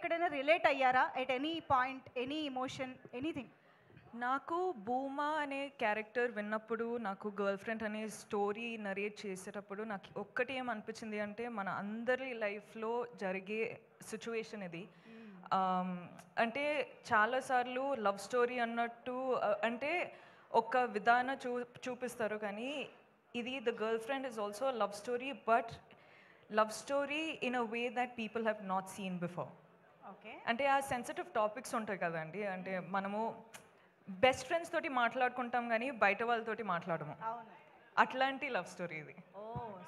ఎక్కడైనా రిలేట్ అయ్యారా? At any point, any emotion, anything? నాకు భూమా అనే క్యారెక్టర్ విన్నప్పుడు, నాకు గర్ల్ ఫ్రెండ్ అనే స్టోరీ నరేట్ చేసేటప్పుడు నాకు ఒక్కటి ఏమనిపించింది అంటే, మన అందరి లైఫ్లో జరిగే సిచ్యువేషన్ ఇది. అంటే చాలాసార్లు లవ్ స్టోరీ అన్నట్టు అంటే ఒక విధానం చూపిస్తారు, కానీ ఇది the girl friend is also love story, but love story in a way that people have not seen before. Okay. అంటే ఆ సెన్సిటివ్ టాపిక్స్ ఉంటాయి కదండి, అంటే మనము బెస్ట్ ఫ్రెండ్స్ తోటి మాట్లాడుకుంటాం కానీ బయట వాళ్ళతోటి మాట్లాడము. అవును. అట్లాంటి లవ్ స్టోరీ ఇది. ఓ,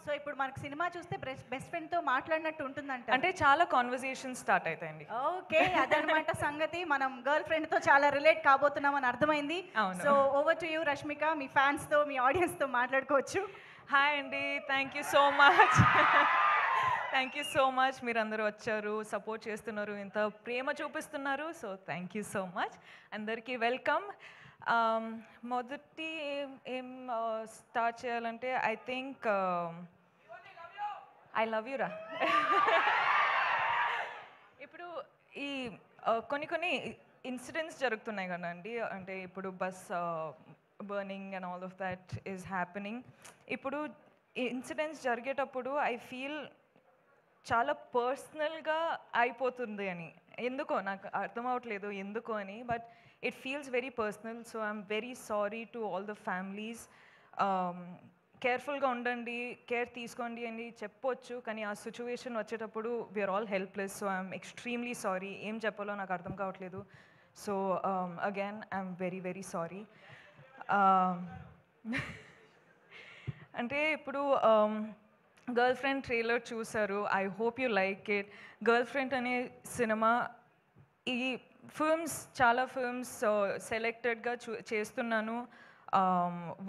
సో ఇప్పుడు మనకు సినిమా చూస్తే బెస్ట్ ఫ్రెండ్తో మాట్లాడినట్టు ఉంటుందంట. అంటే చాలా కాన్వర్జేషన్ స్టార్ట్ అవుతాయండి. ఓకే, అదనమాట సంగతి. మనం గర్ల్ ఫ్రెండ్తో చాలా రిలేట్ కాబోతున్నామని అర్థమైంది. అవును. So over to you Rashmika, మీ ఫ్యాన్స్తో, మీ ఆడియన్స్తో మాట్లాడుకోవచ్చు. హాయ్ అండి, thank you so much. Thank you so much, మీరందరూ వచ్చారు, సపోర్ట్ చేస్తున్నారు, ఇంత ప్రేమ చూపిస్తున్నారు. So thank you so much, అందరికీ వెల్కమ్. మొదటి ఏం స్టార్ట్ చేయాలంటే I think I love you రా. ఇప్పుడు ఈ కొన్ని ఇన్సిడెంట్స్ జరుగుతున్నాయి కదండి, అంటే ఇప్పుడు bus burning and all of that is happening. ఇప్పుడు ఇన్సిడెంట్స్ జరిగేటప్పుడు ఐ ఫీల్ చాలా పర్సనల్గా అయిపోతుంది అని, ఎందుకో నాకు అర్థం అవ్వట్లేదు ఎందుకో అని, but it feels very personal. So I'm very sorry to all the families. కేర్ఫుల్గా ఉండండి, కేర్ తీసుకోండి అని చెప్పొచ్చు, కానీ ఆ సిచ్యువేషన్ వచ్చేటప్పుడు we are all helpless. So I'm extremely sorry, ఏం చెప్పాలో నాకు అర్థం కావట్లేదు. So again I'm very very sorry. అంటే ఇప్పుడు గర్ల్ ఫ్రెండ్ ట్రైలర్ చూసారు, I hope you like it. Girlfriend అనే సినిమా, ఈ చాలా ఫిల్మ్స్ సెలెక్టెడ్గా చేస్తున్నాను,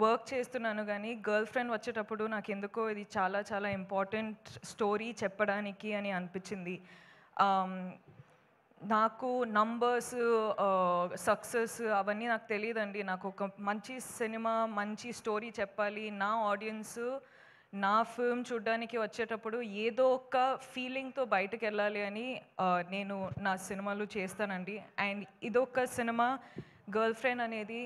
వర్క్ చేస్తున్నాను, కానీ గర్ల్ ఫ్రెండ్ వచ్చేటప్పుడు నాకు ఎందుకో ఇది చాలా చాలా ఇంపార్టెంట్ స్టోరీ చెప్పడానికి అని అనిపించింది. నాకు నంబర్స్, సక్సెస్ అవన్నీ నాకు తెలియదండి. నాకు ఒక మంచి సినిమా, మంచి స్టోరీ చెప్పాలి, నా ఆడియన్స్ నా ఫిల్మ్ చూడడానికి వచ్చేటప్పుడు ఏదో ఒక ఫీలింగ్తో బయటకు వెళ్ళాలి అని నేను నా సినిమాలు చేస్తానండి. అండ్ ఇదొక సినిమా, గర్ల్ ఫ్రెండ్ అనేది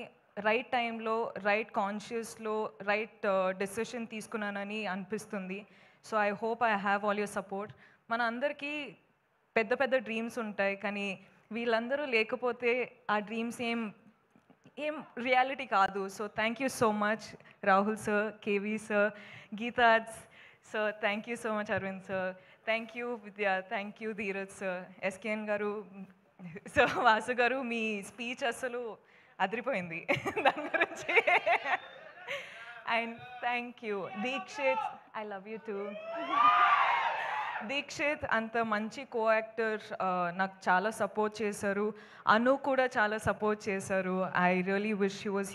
రైట్ టైంలో, రైట్ కాన్షియస్లో రైట్ డెసిషన్ తీసుకున్నానని అనిపిస్తుంది. So I hope I have all your support. మన అందరికీ పెద్ద పెద్ద డ్రీమ్స్ ఉంటాయి, కానీ వీళ్ళందరూ లేకపోతే ఆ డ్రీమ్స్ ఏం రియాలిటీ కాదు. So thank you so much Rahul sir, KV sir, గీతాజ్ sir, thank you so much Aravind sir, thank you Vidya, thank you Dheeraj sir, SKN garu, so Vasu garu, మీ స్పీచ్ అసలు అదిరిపోయింది దాని గురించి. And thank you Deekshith, I love you too. Deekshith అంత మంచి కో యాక్టర్, నాకు చాలా సపోర్ట్ చేశారు. అను కూడా చాలా సపోర్ట్ చేశారు. I really wish he was